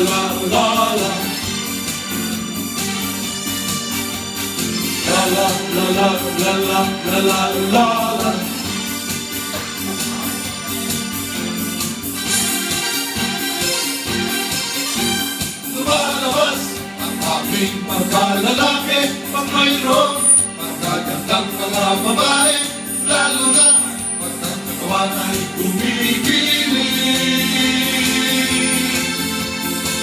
la la la. La la la la la la la la la. Lumalabas ang aming pagkalalaki, pag mayroong pagkagandang mga babae, lalo na pag ang katawan ay kumikilig.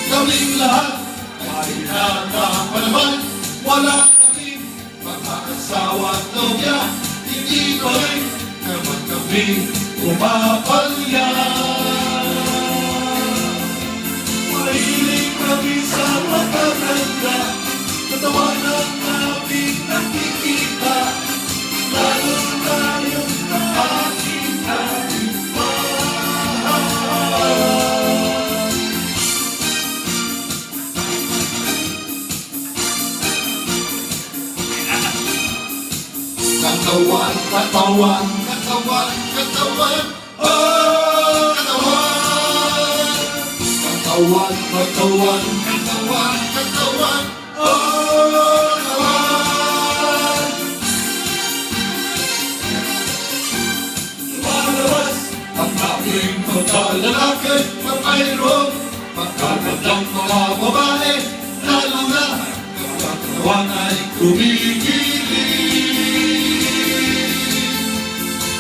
Kaming lahat ay nakapalaman, wala kaming mag-aasawa at nobya, hindi pa rin naman kami umapalya. Mahilig kami sa magaganda, katawan ng aming nakikita, lalo na yung aking katawan, katawan, katawan, katawan, oh, katawan. Katawan, katawan, katawan, katawan, oh, katawan. Lumalabas ang aking pagkalalaki, pag mayroong pagkagandang mga babae, lalo na kapag katawan ay kumikilig.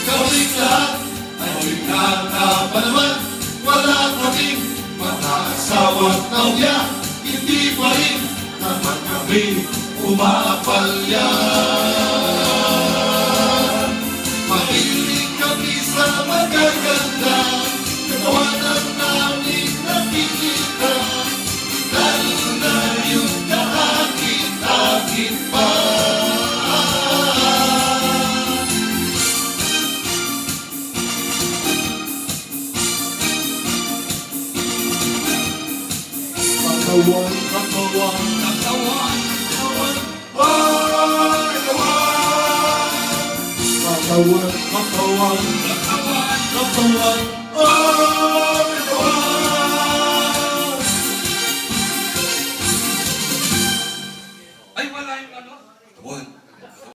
Kaming lahat ay nakapalaman, wala kaming mag-aasawa at nobya, hindi pa rin naman kami umapalya. Mahilig kami sa magaganda, katawan ng aming nakikita, lalo na yung nakakit-akit pa. Katawan, katawan, katawan, katawan, oh, katawan. Katawan, katawan, katawan, katawan, oh.